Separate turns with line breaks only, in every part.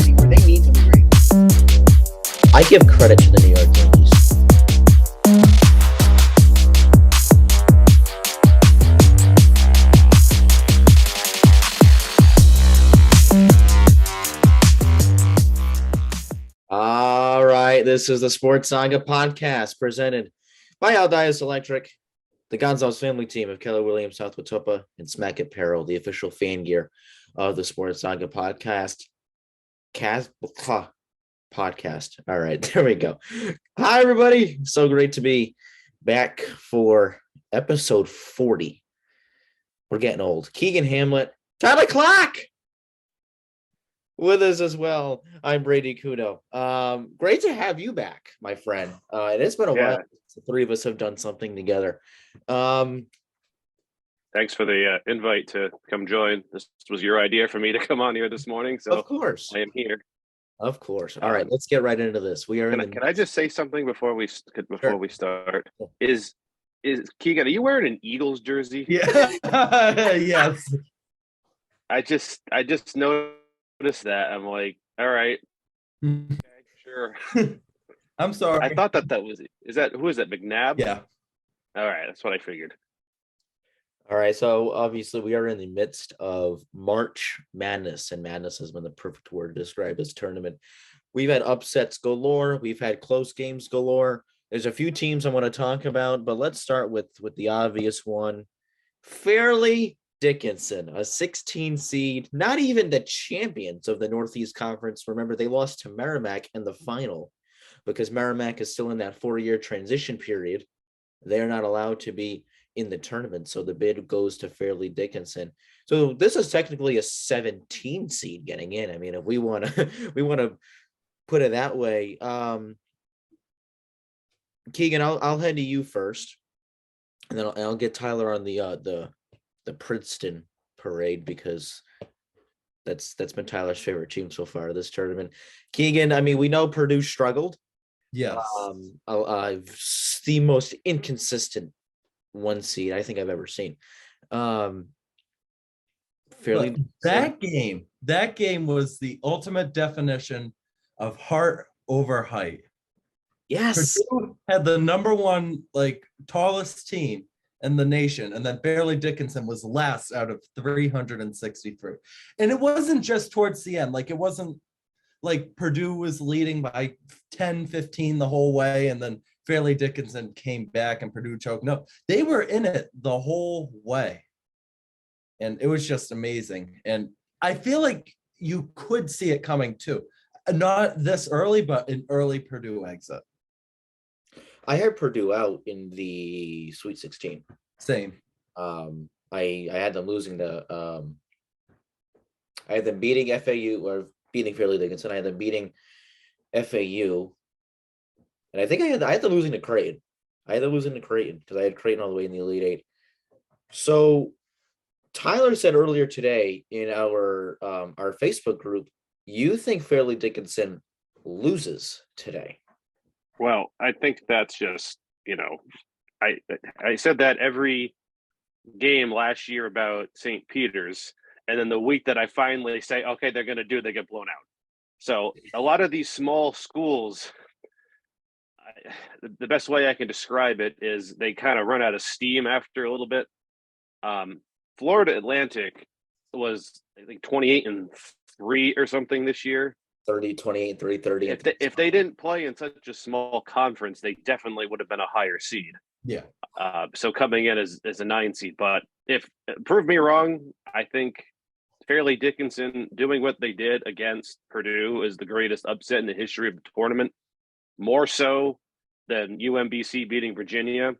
anymore. They need to be ranked.
I give credit to the New York Yankees. All right, this is the Sports Saga podcast presented by Aldias Electric, the Gonzalez family team of Keller Williams, South Watupa, and Smack Apparel, the official fan gear of the Sports Saga podcast. Podcast. All right, there we go. Hi, everybody. So great to be back for episode 40. We're getting old. Keegan Hamlet, Tyler Clark with us as well. I'm Brady Kudo. Great to have you back, my friend. And it's been a while since the three of us have done something together.
Thanks for the invite to come join. This was your idea for me to come on here this morning, so
of course
I am here.
Of course. All right, let's get right into this. We are.
Can I just say something before we
Sure.
start? Is Keegan? Are you wearing an Eagles jersey?
Yeah. Yes.
I just noticed that. I'm like, all right, okay, sure.
I'm sorry.
I thought that was. Who is that? McNabb?
Yeah.
All right, that's what I figured.
All right, so obviously we are in the midst of March Madness, and madness has been the perfect word to describe this tournament. We've had upsets galore. We've had close games galore. There's a few teams I want to talk about, but let's start with the obvious one. Fairleigh Dickinson, a 16 seed, not even the champions of the Northeast Conference. Remember, they lost to Merrimack in the final because Merrimack is still in that 4-year transition period. They're not allowed to be in the tournament, so the bid goes to Fairleigh Dickinson. So this is technically a 17 seed getting in. I mean, if we want to put it that way. Keegan, I'll head to you first, and then I'll get Tyler on the Princeton parade because that's been Tyler's favorite team so far this tournament. Keegan, I mean, we know Purdue struggled.
Yes.
The most inconsistent 1 seed I think I've ever seen. Fairleigh
that game was the ultimate definition of heart over height.
Yes.
Purdue had the number one, tallest team in the nation, and then Fairleigh Dickinson was last out of 363. And it wasn't just towards the end. It wasn't like Purdue was leading by 10, 15 the whole way, and then Fairleigh Dickinson came back and Purdue choked. No, they were in it the whole way. And it was just amazing. And I feel like you could see it coming too. Not this early, but an early Purdue exit.
I had Purdue out in the Sweet 16.
Same.
I had them losing I had them beating FAU or beating Fairleigh Dickinson. I had them beating FAU. And I think I had them losing to Creighton. Because I had Creighton all the way in the Elite Eight. So Tyler said earlier today in our Facebook group, you think Fairleigh Dickinson loses today?
Well, I think that's just, I said that every game last year about St. Peter's, and then the week that I finally say, okay, they're going to do it, they get blown out. So a lot of these small schools, the best way I can describe it is they kind of run out of steam after a little bit. Florida Atlantic was, I think, 28-3 or something this year.
28, 30.
If they didn't play in such a small conference, they definitely would have been a higher seed.
Yeah.
So coming in as a 9 seed, but prove me wrong, I think Fairleigh Dickinson doing what they did against Purdue is the greatest upset in the history of the tournament. More so than UMBC beating Virginia,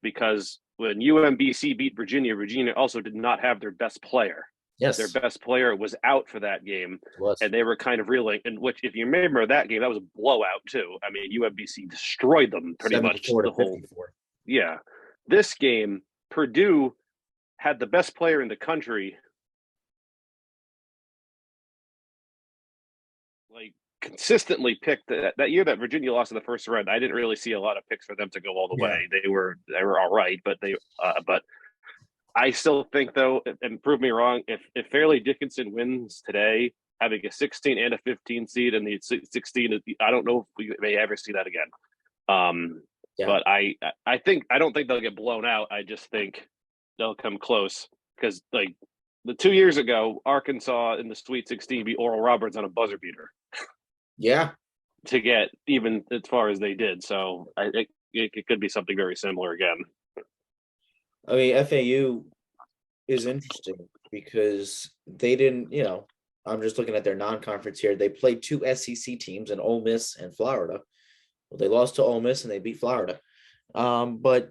because when UMBC beat Virginia, Virginia also did not have their best player.
Yes.
Their best player was out for that game, and they were kind of reeling. And which, if you remember that game, that was a blowout too. I mean, UMBC destroyed them pretty much the whole. Yeah, this game, Purdue had the best player in the country, consistently picked that year that Virginia lost in the first round. I didn't really see a lot of picks for them to go all the way. They were all right, but but I still think, though, and prove me wrong, if Fairleigh Dickinson wins today, having a 16 and a 15 seed, and the 16. I don't know if we may ever see that again.
Yeah.
But I don't think they'll get blown out. I just think they'll come close because like the 2 years ago, Arkansas in the Sweet 16 beat Oral Roberts on a buzzer beater
Yeah.
to get even as far as they did. So it could be something very similar again.
I mean, FAU is interesting because they didn't, I'm just looking at their non-conference here. They played two SEC teams in Ole Miss and Florida. Well, they lost to Ole Miss and they beat Florida. But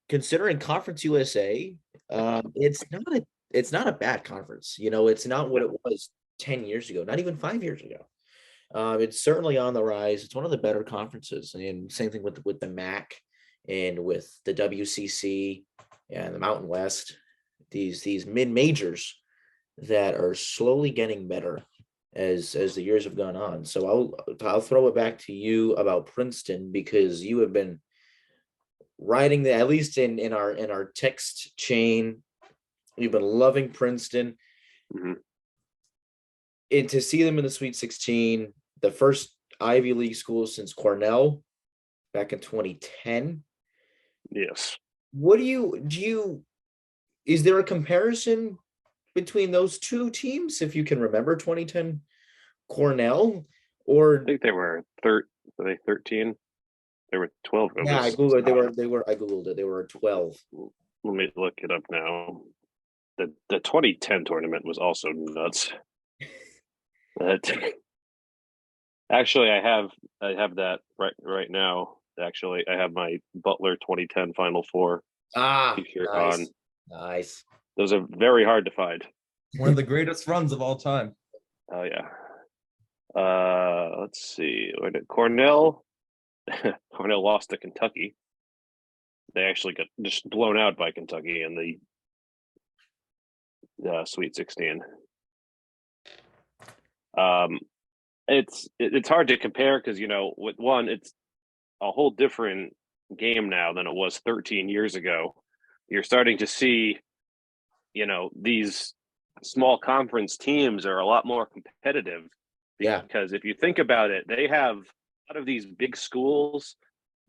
considering Conference USA, it's not a bad conference. It's not what it was 10 years ago, not even 5 years ago. It's certainly on the rise. It's one of the better conferences, and same thing with the MAC and with the WCC and the Mountain West. These mid majors that are slowly getting better as the years have gone on. So I'll throw it back to you about Princeton, because you have been writing that, at least in our text chain, you've been loving Princeton.
Mm-hmm.
And to see them in the Sweet 16, the first Ivy League school since Cornell back in 2010.
Yes.
What is there a comparison between those two teams, if you can remember 2010 Cornell? Or
I think they were 13. They were 12.
Yeah, I googled I googled it. They were 12.
Let me look it up now. The 2010 tournament was also nuts. Actually, I have that right now. Actually, I have my Butler 2010 Final Four t-shirt
nice.
on.
Nice.
Those are very hard to find.
One of the greatest runs of all time.
Oh yeah. Let's see. Where did Cornell? Cornell lost to Kentucky. They actually got just blown out by Kentucky in the Sweet 16. It's hard to compare because with one, it's a whole different game now than it was 13 years ago. You're starting to see, these small conference teams are a lot more competitive.
Yeah.
Because if you think about it, they have a lot of these big schools,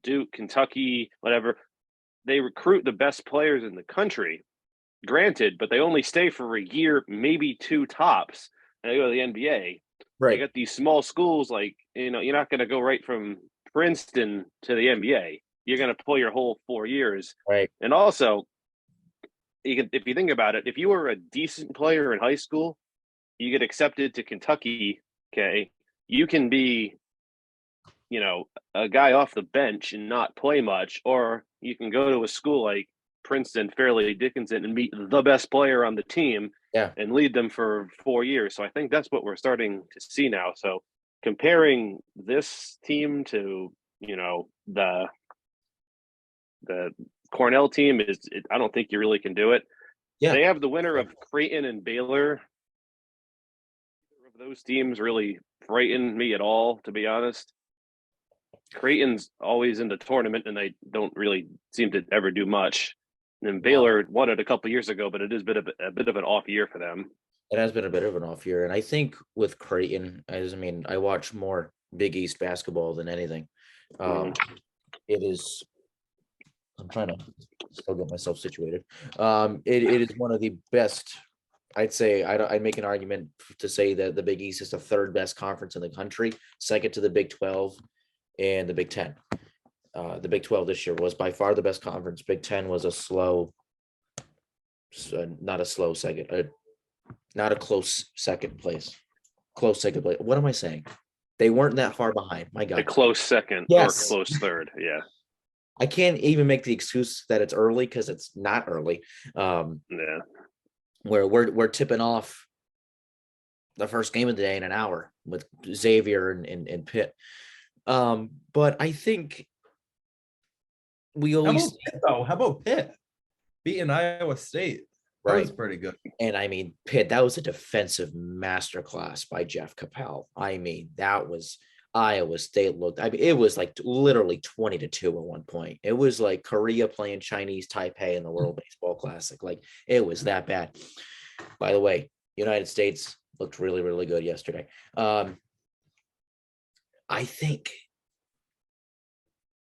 Duke, Kentucky, whatever. They recruit the best players in the country, granted, but they only stay for a year, maybe two tops, and they go to the NBA.
Right.
You got these small schools, like, you're not going to go right from Princeton to the NBA. You're going to play your whole 4 years.
Right.
And also, if you think about it, if you were a decent player in high school, you get accepted to Kentucky, okay, you can be, a guy off the bench and not play much, or you can go to a school like Princeton, Fairleigh Dickinson, and meet the best player on the team.
Yeah.
And lead them for 4 years. So I think that's what we're starting to see now. So comparing this team to, the Cornell team I don't think you really can do it.
Yeah.
They have the winner of Creighton and Baylor. Neither of those teams really frighten me at all, to be honest. Creighton's always in the tournament, and they don't really seem to ever do much. And Baylor won it a couple of years ago, but it is a bit of an off year for them.
It has been a bit of an off year. And I think with Creighton, I watch more Big East basketball than anything. It is, I'm trying to still get myself situated. It is one of the best, I'd say, I'd make an argument to say that the Big East is the third best conference in the country, second to the Big 12 and the Big 10. The Big 12 this year was by far the best conference. Big 10 was not a slow second, not a close second place. Close second place. What am I saying? They weren't that far behind. My God.
A close second or close third. Yeah.
I can't even make the excuse that it's early because it's not early.
Yeah.
Where we're tipping off the first game of the day in an hour with Xavier and Pitt. But I think we always
how about Pitt beating Iowa State? That was pretty good.
And Pitt, that was a defensive masterclass by Jeff Capel. That was Iowa State it was like literally 20-2 at one point. It was like Korea playing Chinese Taipei in the World Baseball Classic. Like, it was that bad. By the way, United States looked really, really good yesterday. I think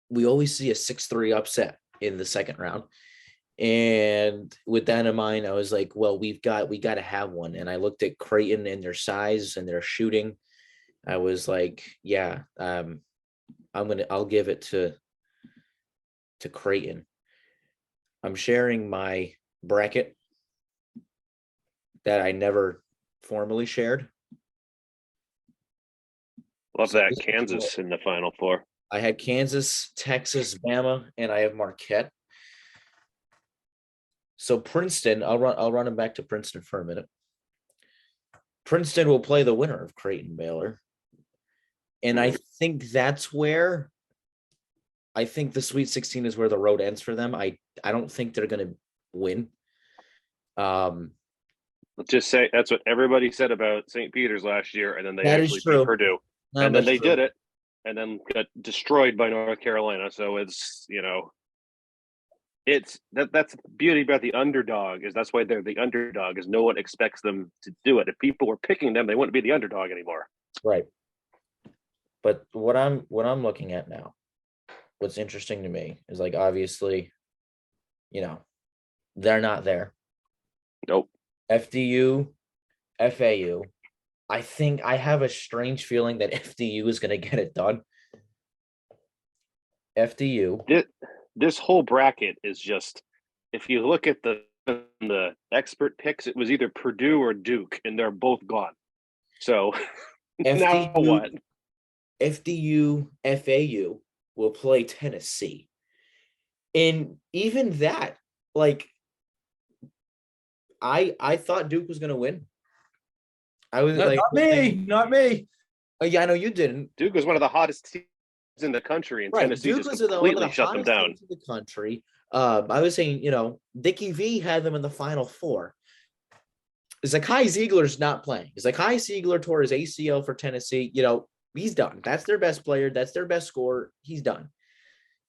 we always see a 6-3 upset in the second round. And with that in mind, I was like, well, we got to have one. And I looked at Creighton and their size and their shooting. I was like, yeah, I'll give it to Creighton. I'm sharing my bracket that I never formally shared.
Love that Kansas in the Final Four.
I had Kansas, Texas, Bama, and I have Marquette. So Princeton, I'll run them back to Princeton for a minute. Princeton will play the winner of Creighton Baylor. And I think that's where I think the Sweet 16 is where the road ends for them. I don't think they're going to win.
Let's just say that's what everybody said about St. Peter's last year, and then they
That
actually
is true.
beat Purdue. And then they did it, and then got destroyed by North Carolina. So it's, it's that's the beauty about the underdog, is that's why they're the underdog, is no one expects them to do it. If people were picking them, they wouldn't be the underdog anymore.
Right. But what I'm looking at now, what's interesting to me is, like, obviously, they're not there.
Nope.
FDU, FAU. I think I have a strange feeling that FDU is going to get it done. FDU.
This whole bracket is just, if you look at the expert picks, it was either Purdue or Duke, and they're both gone. So now what?
FDU, FAU will play Tennessee. And even that, like, I thought Duke was going to win. I was like,
not me.
Yeah, I know you didn't.
Duke was one of the hottest teams in the country, and Tennessee
Duke
just
was
completely shut them down.
In the country. I was saying, Dickie V had them in the Final Four. Zakai Ziegler's not playing. Zakai Ziegler tore his ACL for Tennessee. He's done. That's their best player. That's their best scorer. He's done.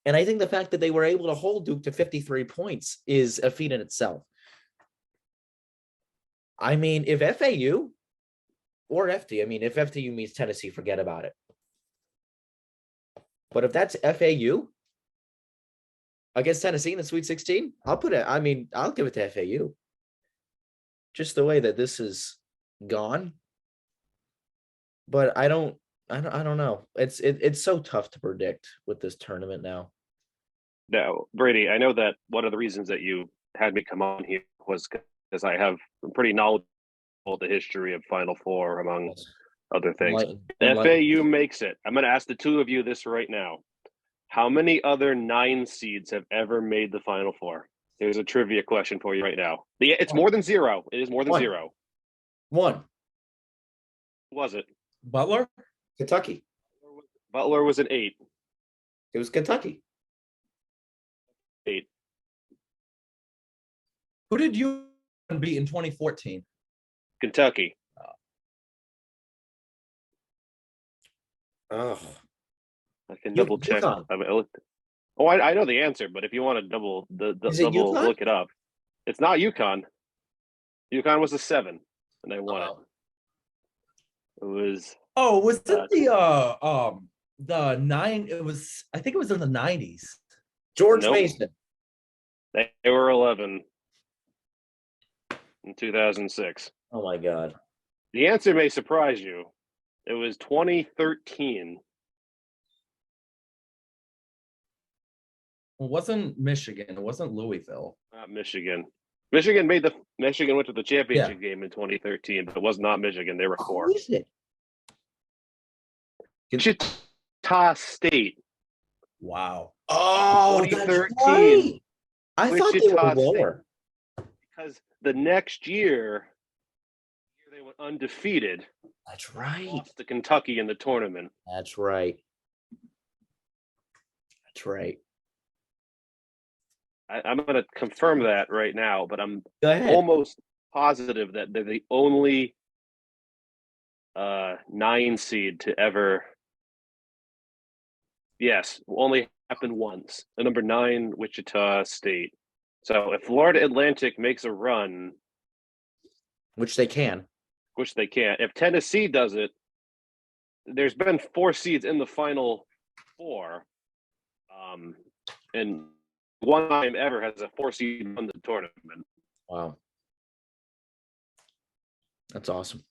And I think the fact that they were able to hold Duke to 53 points is a feat in itself. I mean, if FAU or FD, if FDU meets Tennessee, forget about it. But if that's FAU against Tennessee in the Sweet 16, I'll give it to FAU. Just the way that this is gone. But I don't know. It's so tough to predict with this tournament now.
Now, Brady, I know that one of the reasons that you had me come on here was because I have pretty knowledgeable the history of Final Four, among other things. FAU makes it. I'm going to ask the two of you this right now. How many other 9 seeds have ever made the Final Four? Here's a trivia question for you right now. It's more than 0. It is more than 0.
1.
Who was it?
Butler?
Kentucky.
Butler was an 8.
It was Kentucky.
8.
Who did you beat in 2014?
Kentucky.
Oh,
I can double check. I know the answer, but if you want to double look it up, it's not UConn. UConn was a 7, and they won it. It was.
Oh, was it the 9? It was. I think it was in the 90s.
George Mason.
They were 11 in 2006.
Oh my God.
The answer may surprise you. It was 2013.
It wasn't Michigan. It wasn't Louisville.
Not Michigan. Michigan went to the championship game in 2013, but it was not Michigan. They were 4.
Who is it?
Wichita State.
Wow.
Oh,
2013.
Right. I thought they were lower.
Because the next year they went undefeated.
That's right.
Lost to Kentucky in the tournament.
That's right. That's right.
I'm going to confirm that right now, but I'm almost positive that they're the only 9 seed to ever. Yes, only happened once. The number 9, Wichita State. So if Florida Atlantic makes a run,
which they can.
which they can't. If Tennessee does it, there's been 4 seeds in the final 4, and one time ever has a 4 seed won the tournament.
Wow, that's awesome.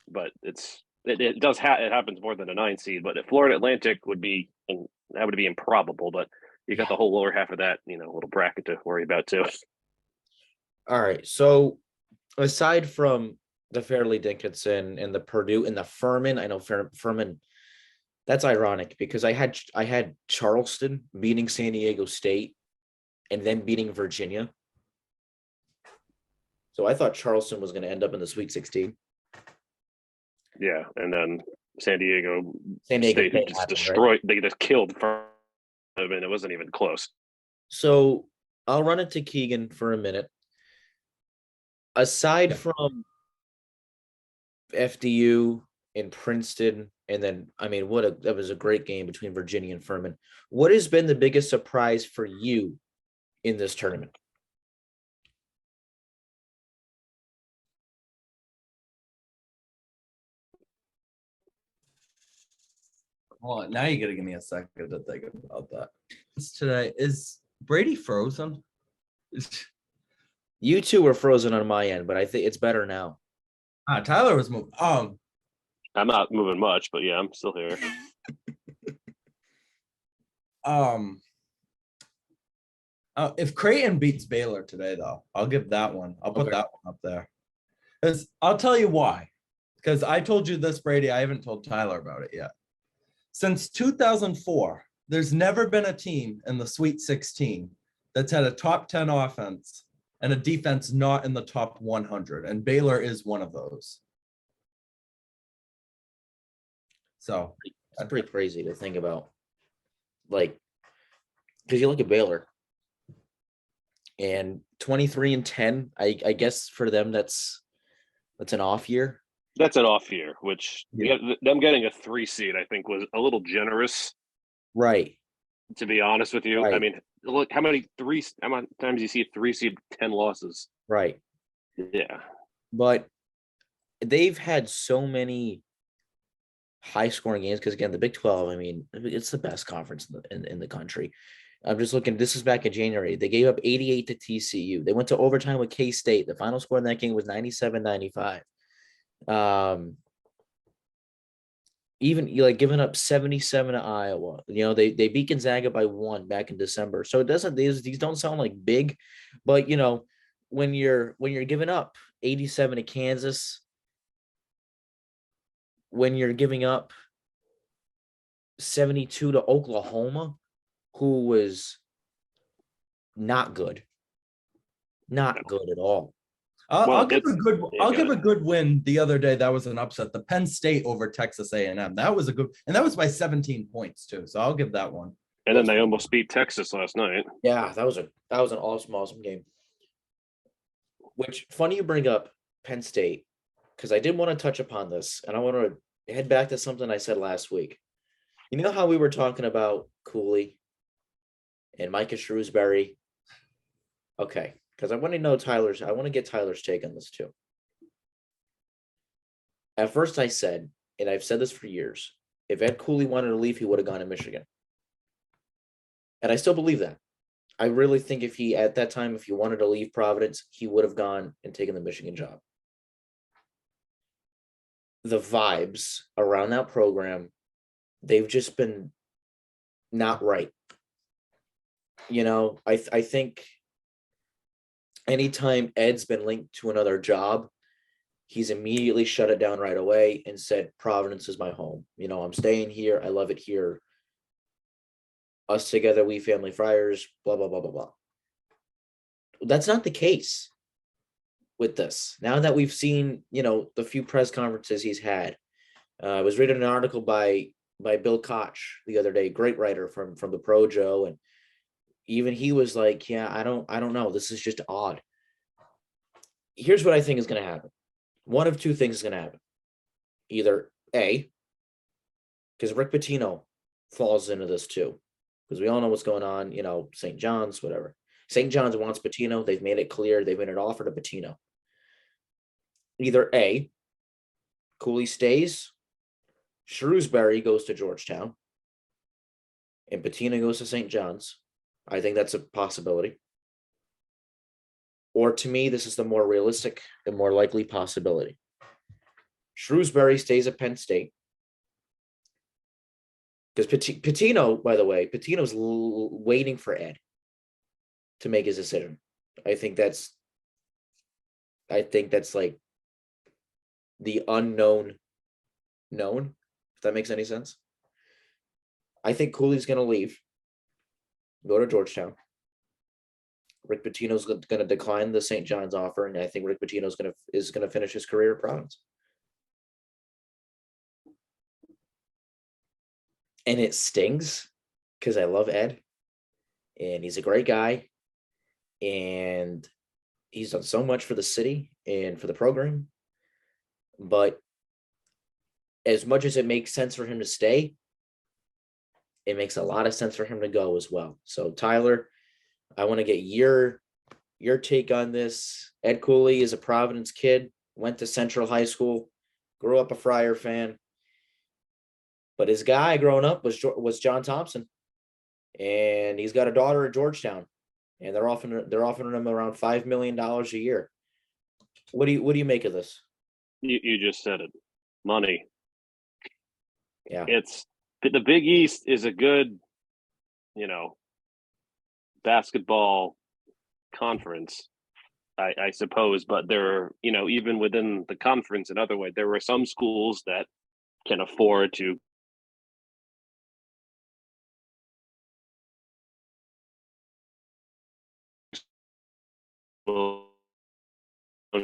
But it happens more than a 9 seed. But if Florida Atlantic would be, and that would be improbable. But you got the whole lower half of that, little bracket to worry about too.
All right, so aside from the Fairleigh Dickinson and the Purdue and the Furman, I know Furman. That's ironic because I had Charleston beating San Diego State and then beating Virginia. So I thought Charleston was going to end up in the Sweet 16.
Yeah, and then San Diego
State
just
happened,
destroyed.
right?
They just killed. It wasn't even close.
So I'll run it to Keegan for a minute. Aside from FDU and Princeton, and then that was a great game between Virginia and Furman. What has been the biggest surprise for you in this tournament?
Well, now you gotta give me a second to think about that. Today is Brady frozen?
You two were frozen on my end, but I think it's better now.
Tyler was moving.
I'm not moving much, but yeah, I'm still here.
If Creighton beats Baylor today, though, I'll give that one. I'll put that one up there. Because I'll tell you why. Because I told you this, Brady. I haven't told Tyler about it yet. Since 2004, there's never been a team in the Sweet 16 that's had a top 10 offense and a defense not in the top 100. And Baylor is one of those. So
it's pretty crazy to think about. Like, because you look at Baylor and 23-10, I guess for them, that's an off year.
That's an off year, which them getting a 3 seed, I think, was a little generous.
Right.
To be honest with you,
right.
I mean, look how many times you see a 3 seed 10 losses.
Right.
Yeah.
But they've had so many high scoring games because again, the Big 12, I mean, it's the best conference in the country. I'm just looking, this is back in January. They gave up 88 to TCU. They went to overtime with K-State. The final score in that game was 97-95. Even like giving up 77 to Iowa. They beat Gonzaga by 1 back in December. So it doesn't, these don't sound like big, but when you're giving up 87 to Kansas, when you're giving up 72 to Oklahoma, who was not good at all.
I'll give a good win the other day. That was an upset. The Penn State over Texas A&M. That was a good, and that was by 17 points too. So I'll give that one.
And then they almost beat Texas last night.
Yeah, that was an awesome game. Which funny you bring up Penn State, because I did want to touch upon this, and I want to head back to something I said last week. You know how we were talking about Cooley and Micah Shrewsbury? Okay, because I want to get Tyler's take on this too. At first I said, and I've said this for years, if Ed Cooley wanted to leave, he would have gone to Michigan. And I still believe that. I really think if he wanted to leave Providence, he would have gone and taken the Michigan job. The vibes around that program, they've just been not right. I think anytime Ed's been linked to another job, he's immediately shut it down right away and said, Providence is my home. I'm staying here. I love it here. Us together, we family friars, blah, blah, blah, blah, blah. That's not the case with this. Now that we've seen, the few press conferences he's had, I was reading an article by Bill Koch the other day, great writer from the Projo, and even he was like, yeah, I don't know. This is just odd. Here's what I think is going to happen. One of two things is going to happen. Either A, because Rick Pitino falls into this too, because we all know what's going on, St. John's, whatever. St. John's wants Pitino. They've made it clear. They've made an offer to Pitino. either A, Cooley stays, Shrewsbury goes to Georgetown, and Pitino goes to St. John's. I think that's a possibility. Or to me, this is the more realistic and more likely possibility. Shrewsbury stays at Penn State. Because Pitino, by the way, Pitino's waiting for Ed to make his decision. I think that's like the unknown known, if that makes any sense. I think Cooley's going to leave, go to Georgetown. Rick Pitino's going to decline the St. John's offer, and I think Rick Pitino's going to finish his career at Providence. And it stings because I love Ed, and he's a great guy, and he's done so much for the city and for the program. But as much as it makes sense for him to stay, it makes a lot of sense for him to go as well. So Tyler, I want to get your take on this. Ed Cooley is a Providence kid, went to Central High School, grew up a Friar fan. But his guy growing up was John Thompson, and he's got a daughter at Georgetown, and they're offering him around $5 million a year. What do you make of this?
You just said it, money.
Yeah,
It's the Big East is a good, basketball conference, I suppose. But there, even within the conference, in other way, there were some schools that can afford to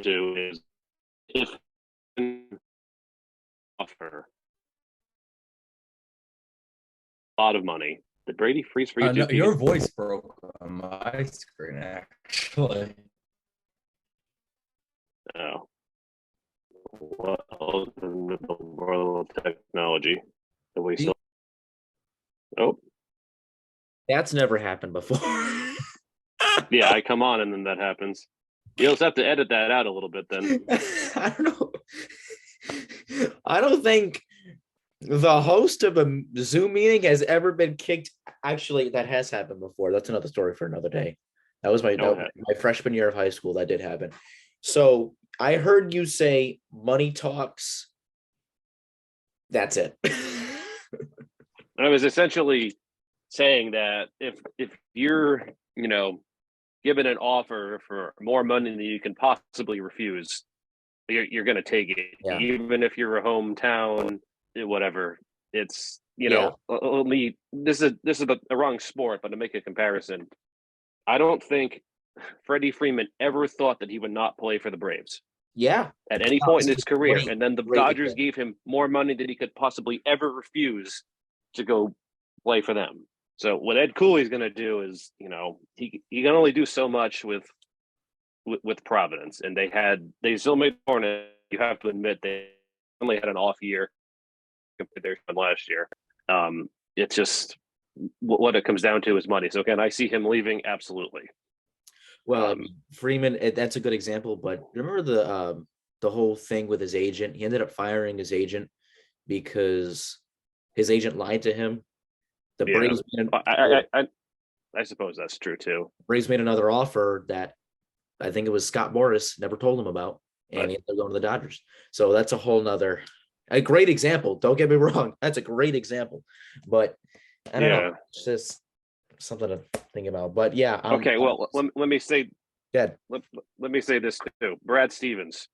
do is if offer a lot of money. Did Brady freeze for you too?
No, your voice broke on my screen, actually.
Oh. What else in the world of technology that we still? Oh,
that's never happened before.
yeah, I come on and then that happens. You'll just have to edit that out a little bit then.
I don't know. I don't think the host of a Zoom meeting has ever been kicked. Actually, that has happened before. That's another story for another day. That was my freshman year of high school. That did happen. So I heard you say money talks. That's it.
I was essentially saying that if you're, given an offer for more money than you can possibly refuse, you're going to take it, even if you're a hometown, whatever. It's only this is a wrong sport, but to make a comparison, I don't think Freddie Freeman ever thought that he would not play for the Braves.
Yeah,
at any point in his career, and then the Dodgers gave him more money than he could possibly ever refuse to go play for them. So what Ed Cooley's going to do is, he can only do so much with Providence, and they still made the tournament. You have to admit they only had an off year compared to last year. It's just what it comes down to is money. So again, I see him leaving absolutely.
Well, Freeman, that's a good example. But remember the whole thing with his agent? He ended up firing his agent because his agent lied to him. The Braves.
I suppose that's true too.
Braves made another offer that I think it was Scott Boras never told him about, and he ended up going to the Dodgers. So that's a great example. Don't get me wrong, that's a great example. But I don't know, it's just something to think about. But yeah.
Okay. Well, let me say.
Good.
Let me say this too. Brad Stevens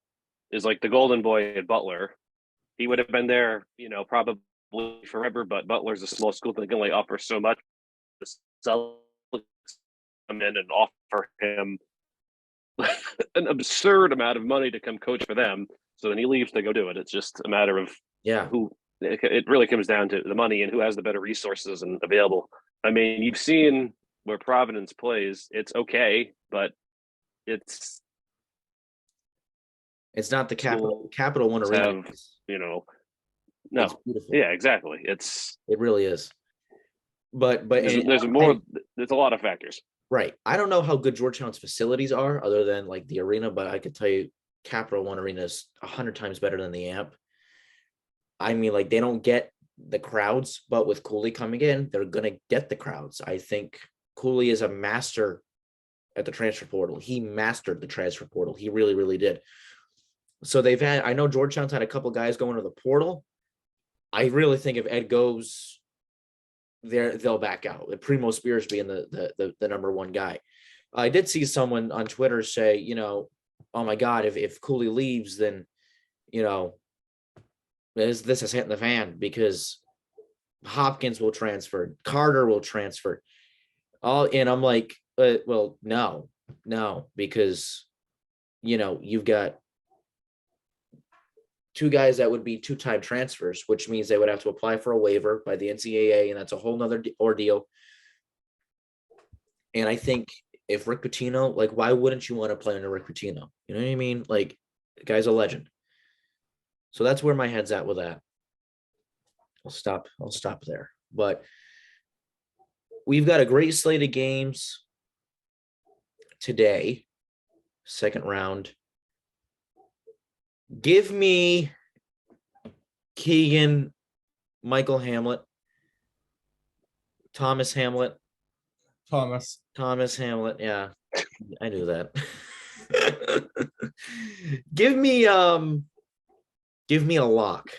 is like the golden boy at Butler. He would have been there, probably forever, but Butler's a small school that can only offer so much. The Celtics come in and offer him an absurd amount of money to come coach for them. So then he leaves to go do it. It's just a matter of who. It really comes down to the money and who has the better resources and available. I mean, you've seen where Providence plays. It's okay, but it's
not the Capital One Arena.
No, it's beautiful. Yeah, exactly. It
really is. But
there's a lot of factors.
Right. I don't know how good Georgetown's facilities are other than like the arena, but I could tell you Capital One Arena is 100 times better than the Amp. I mean, like, they don't get the crowds, but with Cooley coming in, they're gonna get the crowds. I think Cooley is a master at the transfer portal. He mastered the transfer portal. He really, really did. So I know Georgetown's had a couple guys going to the portal. I really think if Ed goes there, they'll back out. With Primo Spears being the number one guy. I did see someone on Twitter say, oh my God, if Cooley leaves, then, this is hitting the fan because Hopkins will transfer, Carter will transfer. And I'm like, well, no, because, you've got two guys that would be two-time transfers, which means they would have to apply for a waiver by the NCAA, and that's a whole nother ordeal. And I think if Rick Pitino, like, why wouldn't you want to play under Rick Pitino? You know what I mean? Like, the guy's a legend. So that's where my head's at with that. I'll stop there. But we've got a great slate of games today, second round. Give me Keegan, Michael Hamlet, Thomas Hamlet.
Thomas
Hamlet. Yeah, I knew that. Give me a lock.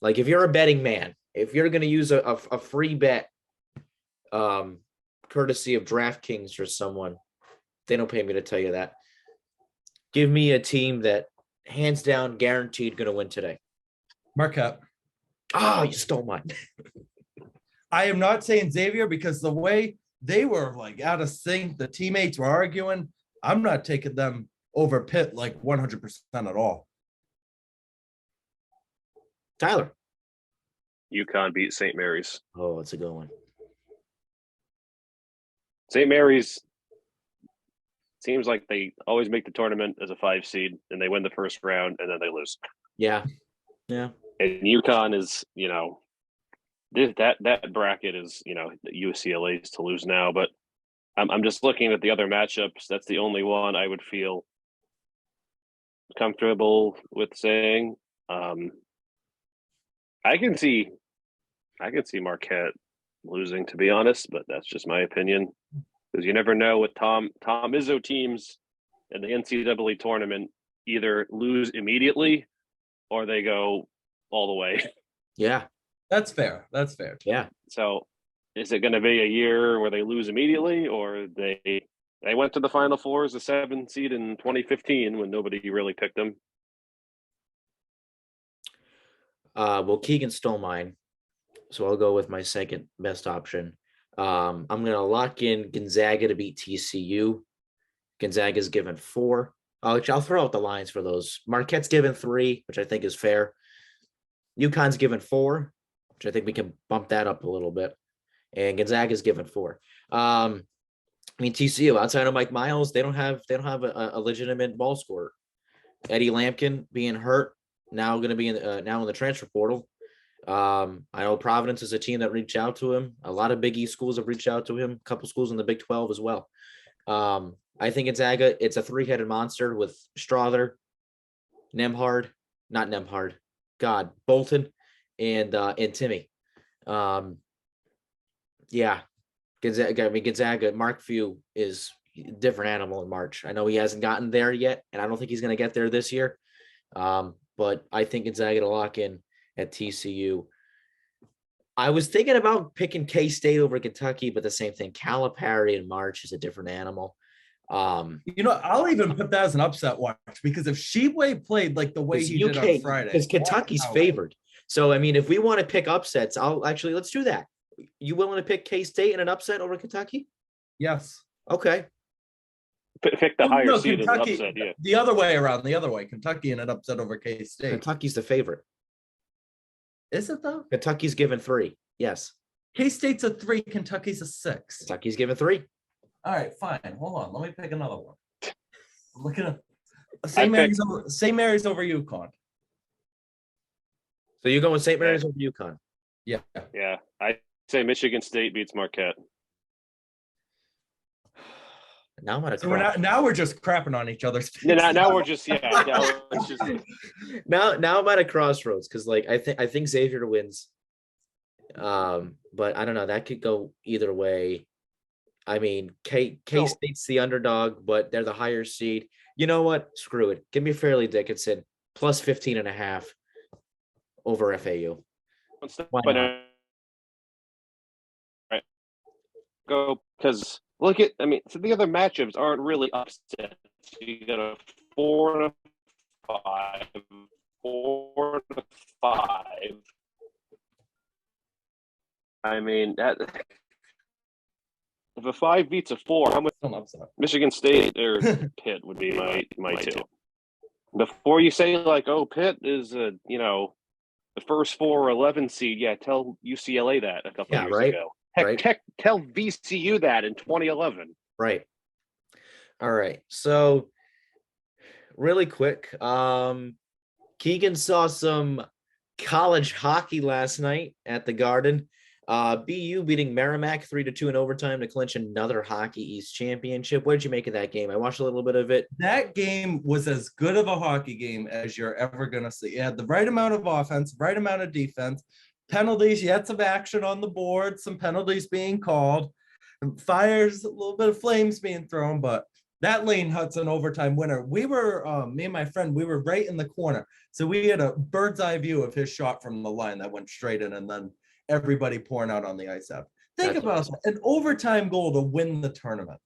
Like, if you're a betting man, if you're going to use a free bet, courtesy of DraftKings or someone, they don't pay me to tell you that. Give me a team that hands down guaranteed going to win today.
Marquette.
Oh, you stole mine.
I am not saying Xavier because the way they were like out of sync, the teammates were arguing. I'm not taking them over Pitt like 100% at all.
Tyler.
UConn beat St. Mary's.
Oh, it's a good one.
St. Mary's seems like they always make the tournament as a 5 seed and they win the first round and then they lose.
Yeah.
And UConn is, that bracket is, UCLA's to lose now, but I'm just looking at the other matchups. That's the only one I would feel comfortable with saying. I can see Marquette losing, to be honest, but that's just my opinion. Because you never know with Tom Izzo teams in the NCAA tournament either lose immediately or they go all the way.
Yeah.
That's fair.
Yeah.
So is it going to be a year where they lose immediately, or they went to the Final Four as a 7 seed in 2015 when nobody really picked them?
Well, Keegan stole mine, so I'll go with my second best option. I'm going to lock in Gonzaga to beat TCU. Gonzaga's given 4. I'll throw out the lines for those. Marquette's given 3, which I think is fair. UConn's given 4, which I think we can bump that up a little bit. And Gonzaga's given 4. TCU, outside of Mike Miles, they don't have a legitimate ball scorer. Eddie Lampkin being hurt, now going to be now in the transfer portal. I know Providence is a team that reached out to him. A lot of Big East schools have reached out to him. A couple schools in the Big 12 as well. I think Gonzaga, it's a 3-headed monster with Strother, Bolton, and Timmy. Yeah, Gonzaga. Mark Few is a different animal in March. I know he hasn't gotten there yet, and I don't think he's going to get there this year. But I think Gonzaga to lock in at TCU. I was thinking about picking K-State over Kentucky, but the same thing. Calipari in March is a different animal.
I'll even put that as an upset watch because if Sheboy played like the way he did on Friday,
because Kentucky's favored. So I mean, if we want to pick upsets, let's do that. You willing to pick K-State in an upset over Kentucky?
Yes.
Okay.
Pick the higher seed as an upset. Yeah.
The other way around. Kentucky in an upset over K-State.
Kentucky's the favorite.
Is it though?
Kentucky's given 3. Yes.
K-State's a 3. Kentucky's a 6.
Kentucky's given 3.
All right, fine. Hold on. Let me pick another one. I'm looking at St. Mary's over UConn.
So you're going St. Mary's over UConn?
Yeah.
Yeah. I say Michigan State beats Marquette.
Now I'm at a
So we're just crapping on each other's picks.
Now we're just now it's just
now I'm at a crossroads because like I think Xavier wins. But I don't know. That could go either way. I mean, K-State's the underdog, but they're the higher seed. You know what? Screw it. Give me Fairleigh Dickinson plus 15.5 over FAU. Why not?
Right. Go because look at so the other matchups aren't really upsets. You got a 4-5, 4-5. I mean that if a 5 beats a 4, how much Michigan State or Pitt would be my two. Before you say like, oh, Pitt is the first 4 or 11 seed, tell UCLA that a couple years ago. Heck, tell VCU that in 2011.
Right. All right. So really quick, Keegan saw some college hockey last night at the Garden. BU beating Merrimack 3-2 in overtime to clinch another Hockey East championship. What did you make of that game? I watched a little bit of it.
That game was as good of a hockey game as you're ever going to see. It had the right amount of offense, right amount of defense, penalties, you had some action on the board, some penalties being called, fires, a little bit of flames being thrown, but that Lane Hudson overtime winner, we were, me and my friend, we were right in the corner. So we had a bird's eye view of his shot from the line that went straight in, and then everybody pouring out on the ice after. Think about that. An overtime goal to win the tournament.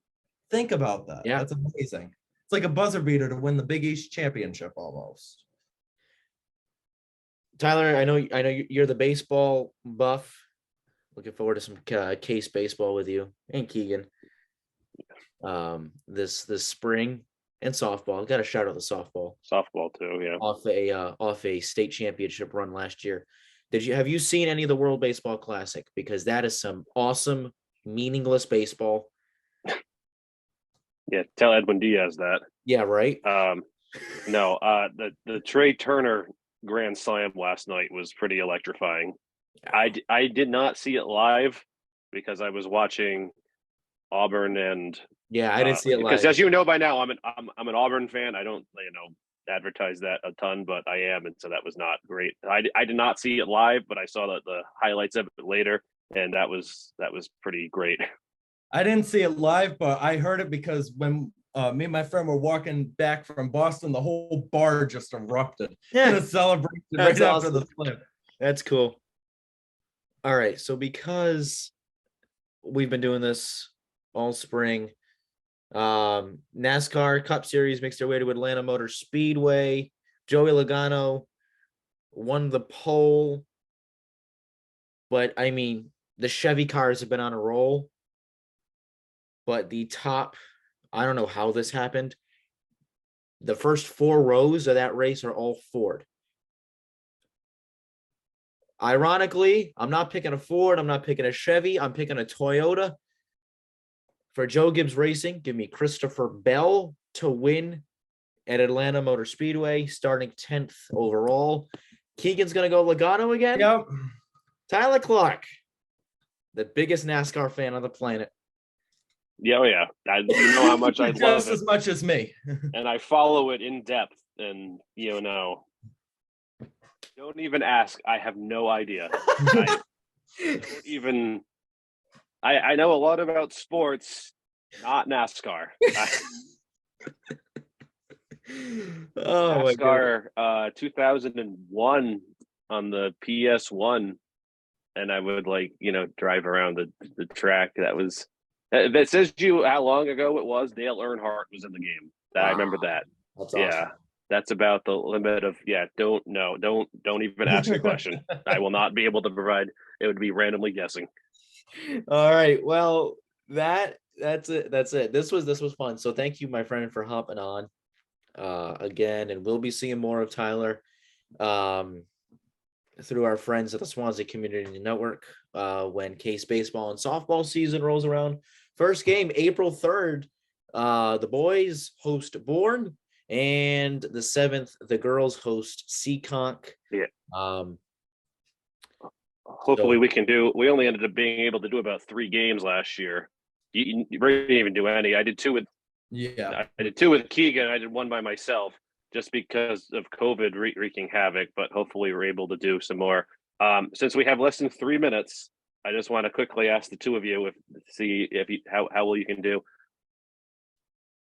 Think about that.
Yeah.
That's amazing. It's like a buzzer beater to win the Big East championship almost.
Tyler, I know you're the baseball buff. Looking forward to some Case baseball with you and Keegan. This spring, and softball. Got to shout out the softball.
Softball too, yeah.
Off a state championship run last year. Have you seen any of the World Baseball Classic? Because that is some awesome, meaningless baseball.
Yeah, tell Edwin Diaz that.
Yeah, right.
No, the Trey Turner Grand Slam last night was pretty electrifying. I did not see it live because I was watching Auburn and
I didn't see it live
because as you know by now I'm an Auburn fan. I don't advertise that a ton, but I am, and so that was not great. I did not see it live, but I saw the highlights of it later, and that was pretty great.
I didn't see it live, but I heard it because when me and my friend were walking back from Boston, the whole bar just erupted in a celebration right after the flip.
That's cool. All right, so because we've been doing this all spring, NASCAR Cup Series makes their way to Atlanta Motor Speedway. Joey Logano won the pole, but I mean, the Chevy cars have been on a roll, but the top, I don't know how this happened. The first 4 rows of that race are all Ford. Ironically, I'm not picking a Ford. I'm not picking a Chevy. I'm picking a Toyota. For Joe Gibbs Racing, give me Christopher Bell to win at Atlanta Motor Speedway, starting 10th overall. Keegan's going to go Logano again?
Yep.
Tyler Clark, the biggest NASCAR fan on the planet.
Yeah, oh yeah. You know how much I love it.
Just as much as me.
And I follow it in depth, and don't even ask. I have no idea. I know a lot about sports, not NASCAR. NASCAR 2001 on the PS1, and I would drive around the track. That says to you how long ago it was. Dale Earnhardt was in the game. Wow. I remember that.
That's awesome.
Yeah. That's about the limit of don't even ask a question. I will not be able to provide. It would be randomly guessing.
All right. Well, that's it. This was fun. So thank you, my friend, for hopping on again, and we'll be seeing more of Tyler through our friends at the Swansea Community Network when Case baseball and softball season rolls around. First game, April 3rd. The boys host Bourne. And the 7th, the girls host Seekonk.
Yeah. Hopefully we can do. We only ended up being able to do about 3 games last year. You didn't even do any. I did 2 with
Yeah.
I did 2 with Keegan. I did 1 by myself just because of COVID wreaking havoc, but hopefully we're able to do some more. Since we have less than 3 minutes, I just want to quickly ask the 2 of you how well you can do.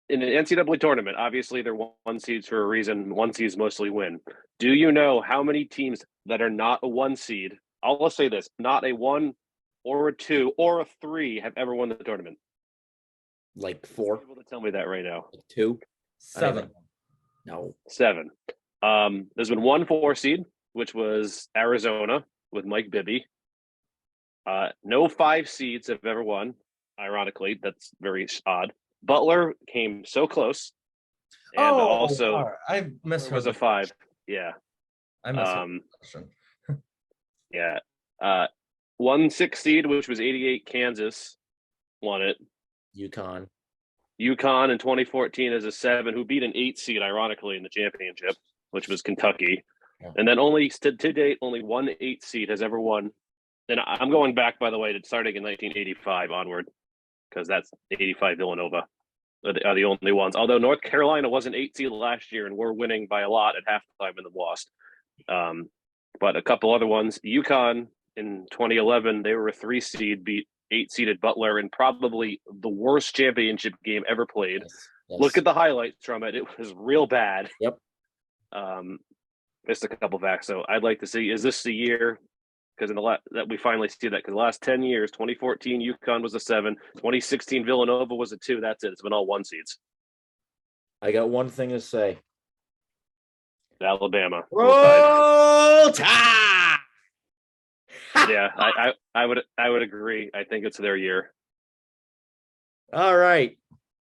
In an NCAA tournament, obviously they're 1 seeds for a reason. 1 seeds mostly win. Do you know how many teams that are not a 1 seed? Let's say this: not a 1 or a 2 or a 3 have ever won the tournament.
Like
Are
4,
you able to tell me that right now?
like 2.
7.
No.
7. There's been 1 4 seed, which was Arizona with Mike Bibby. No 5 seeds have ever won. Ironically, that's very odd. Butler came so close, and also
all right. I
Butler
misheard
was a
the
5. Yeah,
I misheard
um,
the question.
yeah. 1 6 seed, which was 88, Kansas won it.
UConn.
UConn in 2014 as a 7, who beat an 8 seed, ironically, in the championship, which was Kentucky.
Yeah.
And then only to date, only 1 8 seed has ever won. And I'm going back, by the way, to starting in 1985 onward, because that's 85 Villanova are the only ones. Although North Carolina was an 8 seed last year and we're winning by a lot at halftime and then lost. But a couple other ones. UConn in 2011, they were a 3 seed, beat 8 seeded Butler in probably the worst championship game ever played.
Yes. Yes.
Look at the highlights from it. It was real bad.
Yep.
Missed a couple backs. So I'd like to see, is this the year? Because that we finally see that, because the last 10 years, 2014 UConn was a 7, 2016 Villanova was a 2. That's it. It's been all 1 seeds.
I got one thing to say.
Alabama.
Roll Tide!
Yeah, I would agree. I think it's their year.
All right,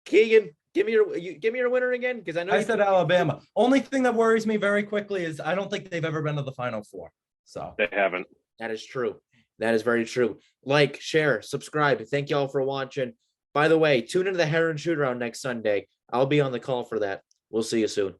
Keegan, give me your winner again, because I know
I said Alabama. Only thing that worries me very quickly is I don't think they've ever been to the Final Four. So
They haven't.
that is true. That is very true. Like, share, subscribe. Thank you all for watching. By the way, tune into the Heron Shoot Around next Sunday. I'll be on the call for that. We'll see you soon.